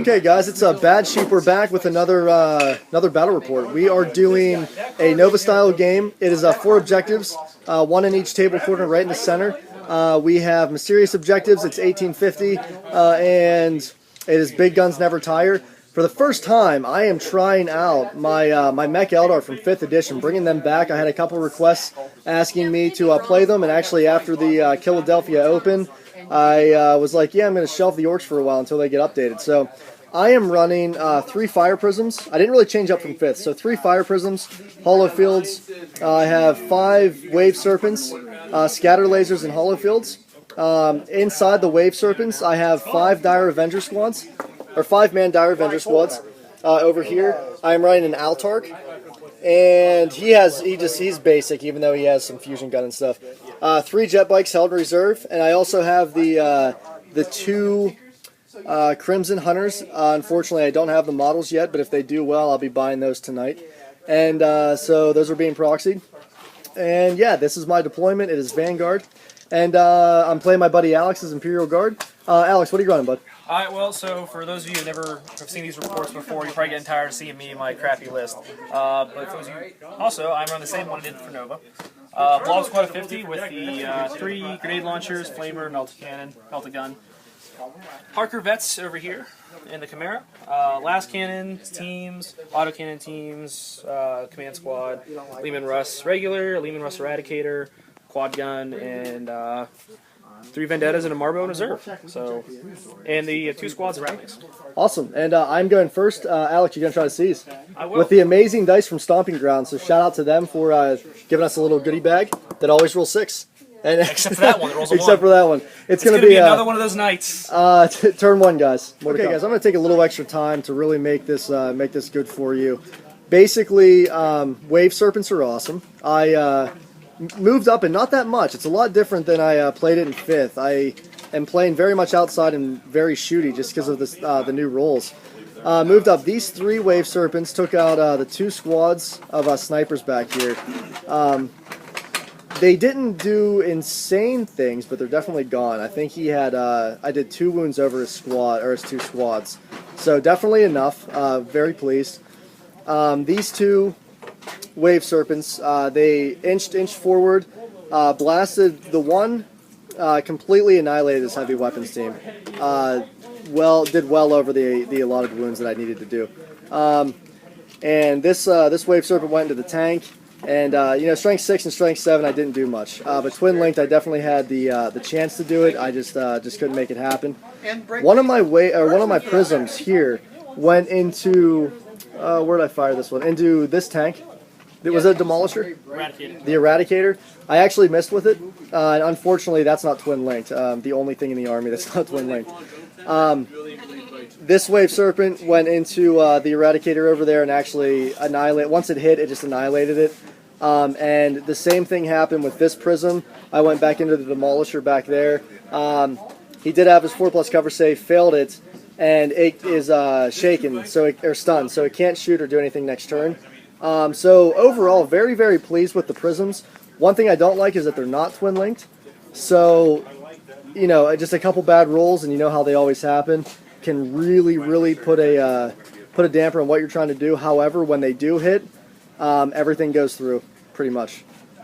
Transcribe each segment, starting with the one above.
Okay, guys, it's Bad Sheep. We're back with another battle report. We are doing a Nova-style game. It is 4 objectives, 1 in each table corner, right in the center. We have mysterious objectives. It's 1850, and it is Big Guns Never Tire. For the first time, I am trying out my my Mech Eldar from 5th edition, bringing them back. I had a couple requests asking me to play them, and actually after the Philadelphia Open, I was like, yeah, I'm going to shelf the orcs for a while until they get updated. So I am running 3 fire prisms. I didn't really change up from 5th. So 3 fire prisms, hollow fields. I have 5 wave serpents, scatter lasers, and hollow fields. Inside the wave serpents, I have 5 dire avenger squads, or 5-man dire avenger squads. Over here, I am running an Altark. And he's basic, even though he has some fusion gun and stuff. 3 jet bikes held in reserve, and I also have the 2 Crimson Hunters. Unfortunately, I don't have the models yet, but if they do well, I'll be buying those tonight. And so those are being proxied. And yeah, this is my deployment. It is Vanguard, and I'm playing my buddy Alex's Imperial Guard. Alex, what are you running, bud? Alright, well, so for those of you who never have seen these reports before, you're probably getting tired of seeing me and my crappy list. But for those of you, also, I'm running the same one I did for Nova. Blob Squad of 50 with the 3 grenade launchers, flamer, melta cannon, melta gun. Parker Vets over here in the Chimera. Last cannon teams, autocannon teams, command squad, Lehman Russ regular, Lehman Russ eradicator, quad gun, and 3 Vendettas and a Marbo in reserve. So, and the 2 squads of Rattlings. Awesome. And I'm going first. Alex, you're going to try to seize. I will. With the amazing dice from Stomping Grounds. So shout out to them for giving us a little goodie bag that always rolls 6. And except for that one, it rolls a 1. Except for that one. It's going to be another one of those nights. Turn 1, guys. Okay, guys, I'm going to take a little extra time to really make this good for you. Basically, Wave Serpents are awesome. I moved up, and not that much. It's a lot different than I played it in 5th. I am playing very much outside and very shooty just because of this, the new rules. Moved up these 3 Wave Serpents, took out the 2 squads of snipers back here. They didn't do insane things, but they're definitely gone. I think he had, I did 2 wounds over his squad, or his 2 squads. So definitely enough. Very pleased. These 2 Wave Serpents, they inched forward, blasted the one, completely annihilated his heavy weapons team. Did well over the allotted wounds that I needed to do. And this Wave Serpent went into the tank, and strength 6 and strength 7 I didn't do much. But twin linked I definitely had the chance to do it. I just couldn't make it happen. One of my prisms here went into where did I fire this one? Into this tank. Was it a Demolisher? Eradicator. The Eradicator. I actually missed with it. And unfortunately, that's not twin-linked. The only thing in the army that's not twin-linked. This Wave Serpent went into the Eradicator over there and actually annihilated. Once it hit, it just annihilated it. And the same thing happened with this Prism. I went back into the Demolisher back there. He did have his 4+ cover save, failed it, and it is shaken, or stunned, so it can't shoot or do anything next turn. So overall, very, very pleased with the prisms. One thing I don't like is that they're not twin-linked. So, just a couple bad rolls, and you know how they always happen, can really, really put a damper on what you're trying to do. However, when they do hit, everything goes through, pretty much.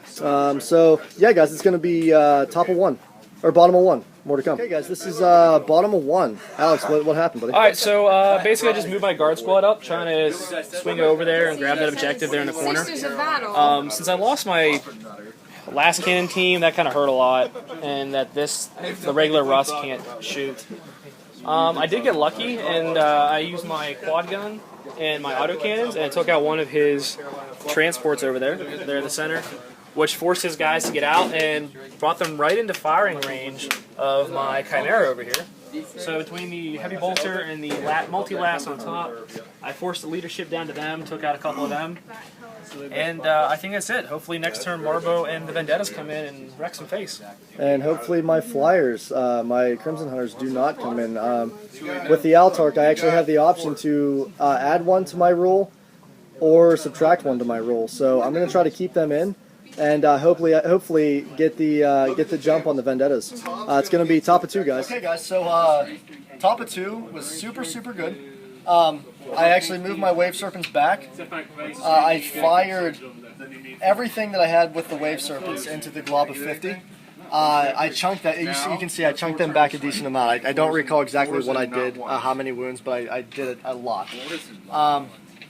So, yeah, guys, it's going to be top of 1, or bottom of 1. More to come. Okay, guys, this is bottom of 1. Alex, what happened, buddy? Alright, so basically I just moved my guard squad up, trying to swing over there and grab that objective there in the corner. Since I lost my last cannon team, that kind of hurt a lot, and that the regular Russ can't shoot. I did get lucky, and I used my quad gun and my autocannons, and I took out one of his transports over there in the center, which forced his guys to get out and brought them right into firing range of my Chimera over here. So between the heavy bolter and the multi-last on top, I forced the leadership down to them, took out a couple of them, and I think that's it. Hopefully next turn Marbo and the Vendettas come in and wreck some face. And hopefully my Flyers, my Crimson Hunters, do not come in. With the Altark, I actually have the option to add one to my roll, or subtract 1 to my roll. So I'm going to try to keep them in, and hopefully get the jump on the Vendettas. It's going to be top of 2, guys. Okay, guys. So top of 2 was super good. I actually moved my Wave Serpents back. I fired everything that I had with the Wave Serpents into the glob of 50. I chunked that. You can see I chunked them back a decent amount. I don't recall exactly what I did, how many wounds, but I did it a lot.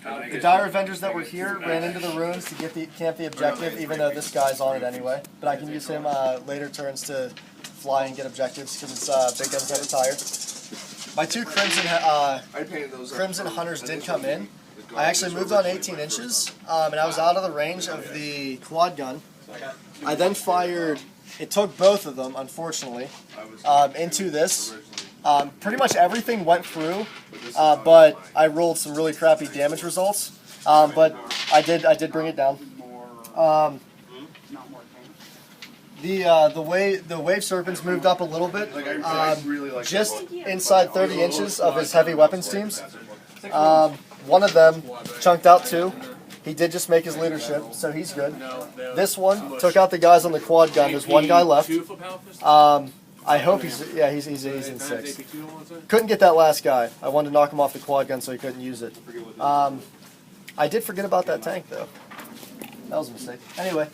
The Dire Avengers that were here ran into the ruins to camp the objective, even though this guy's on it anyway. But I can use him later turns to fly and get objectives because it's Big Guns never tired. My 2 Crimson Hunters did come in. I actually moved on 18 inches, and I was out of the range of the quad gun. I then fired. It took both of them, unfortunately, into this. Pretty much everything went through, but I rolled some really crappy damage results. But I did bring it down. The Wave Serpents moved up a little bit, just inside 30 inches of his heavy weapons teams. One of them chunked out 2. He did just make his leadership, so he's good. This one took out the guys on the quad gun. There's 1 guy left. I hope he's in 6. Couldn't get that last guy. I wanted to knock him off the quad gun so he couldn't use it. I did forget about that tank though. That was a mistake. Anyway,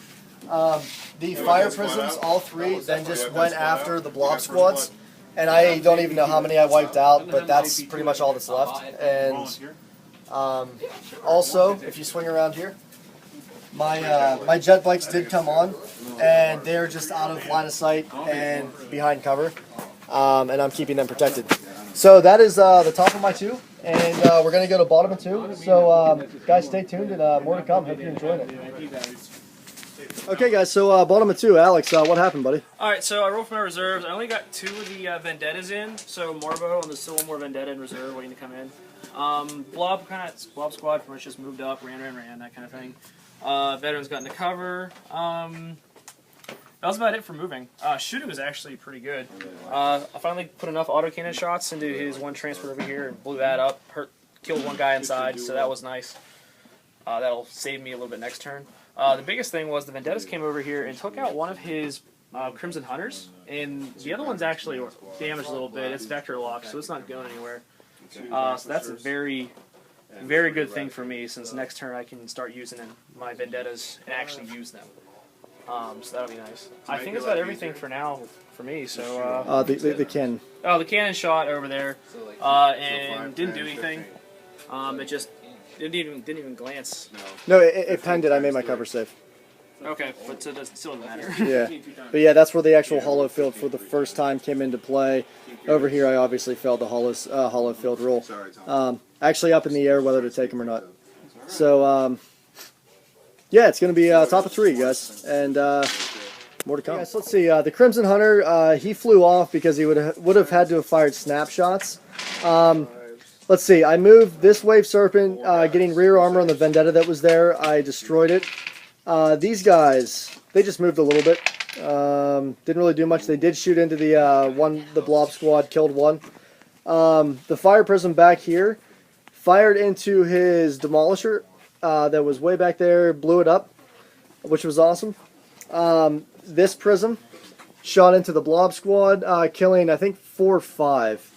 the fire prisms, all 3, then just went after the blob squads, and I don't even know how many I wiped out, but that's pretty much all that's left. And also, if you swing around here, my jet bikes did come on, and they're just out of line of sight and behind cover, and I'm keeping them protected. So that is the top of my 2, and we're going to go to bottom of 2. So guys, stay tuned, and more to come. Hope you enjoyed it. Okay, guys, so bottom of 2. Alex, what happened, buddy? Alright, so I rolled for my reserves. I only got 2 of the Vendettas in, so Morbo, and there's still 1 more Vendetta in reserve waiting to come in. Blob squad pretty much just moved up, ran, that kind of thing. Veterans got into cover. That was about it for moving. Shooting was actually pretty good. I finally put enough autocannon shots into his 1 transport over here and blew that up. Killed 1 guy inside, so that was nice. That'll save me a little bit next turn. The biggest thing was the Vendettas came over here and took out 1 of his Crimson Hunters, and the other one's actually damaged a little bit. It's vector locked, so it's not going anywhere. So that's a very good thing for me, since next turn I can start using my Vendettas and actually use them. So that'll be nice. I think that's about everything for now for me. So the cannon. Oh, the cannon shot over there, and didn't do anything. It just didn't even glance. No, it penned it. I made my cover safe. Okay, but it still doesn't matter. Yeah, but yeah, that's where the actual hollow field for the first time came into play. Over here, I obviously failed the hollow field roll. Actually, up in the air whether to take them or not. So yeah, it's going to be top of 3, guys, and more to come. Yes, let's see. The Crimson Hunter, he flew off because he would have had to have fired snapshots. Let's see. I moved this Wave Serpent, getting rear armor on the Vendetta that was there. I destroyed it. These guys, they just moved a little bit. Didn't really do much. They did shoot into the blob squad, killed 1. The fire prism back here fired into his demolisher that was way back there, blew it up, which was awesome. This prism shot into the blob squad, killing I think 4 or 5.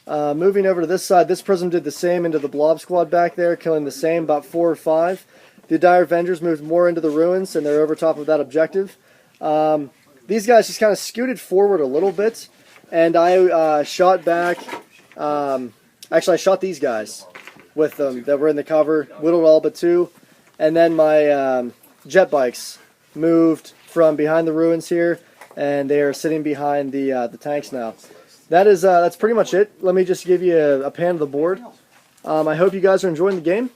Moving over to this side, this prism did the same into the blob squad back there, killing the same, about 4 or 5. The Dire Avengers moved more into the ruins, and they're over top of that objective. These guys just kind of scooted forward a little bit, and I shot back. Actually, I shot these guys with them that were in the cover, whittled all but 2, and then my jet bikes moved from behind the ruins here, and they are sitting behind the tanks now. That's pretty much it. Let me just give you a pan of the board. I hope you guys are enjoying the game.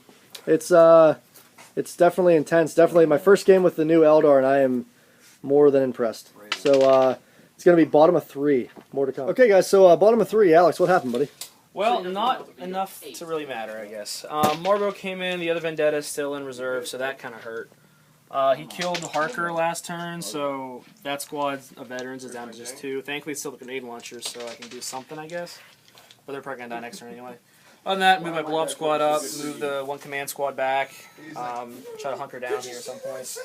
It's definitely intense. Definitely my first game with the new Eldar, and I am more than impressed. So it's going to be bottom of 3. More to come. Okay, guys. So bottom of 3. Alex, what happened, buddy? Well, not enough to really matter, I guess. Morbo came in. The other Vendetta is still in reserve, so that kind of hurt. He killed Harker last turn, so that squad of veterans is down to just 2. Thankfully, it's still the grenade launchers, so I can do something, I guess. But they're probably going to die next turn anyway. Other than that, move my blow-up squad up, move the one command squad back, try to hunker down here at some point.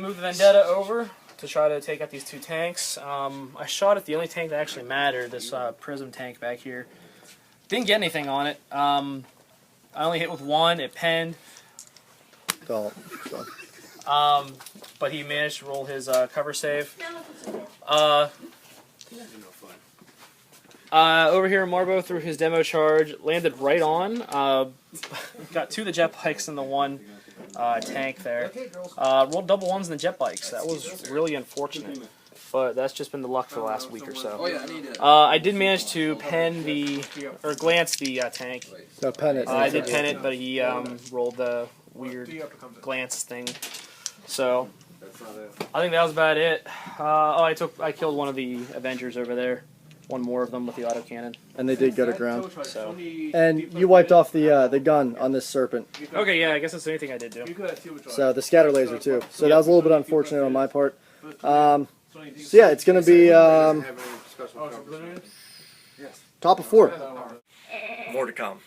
Move the Vendetta over to try to take out these 2 tanks. I shot at the only tank that actually mattered, this Prism tank back here. Didn't get anything on it. I only hit with 1, it penned. Don't. But he managed to roll his cover save. Over here, Marbo threw his demo charge, landed right on. Got 2 of the jet bikes and the 1 tank there. Rolled double 1s in the jet bikes. That was really unfortunate. But that's just been the luck for the last week or so. I did manage to glance the tank. No, pen it. I did pen it, but he rolled the weird glance thing. So I think that was about it. I killed one of the Avengers over there. One more of them with the autocannon. And they did go to ground. So. And you wiped off the gun on this Serpent. Okay, yeah, I guess that's the only thing I did do. So the scatter laser too. So that was a little bit unfortunate on my part. So yeah, it's going to be top of 4. More to come.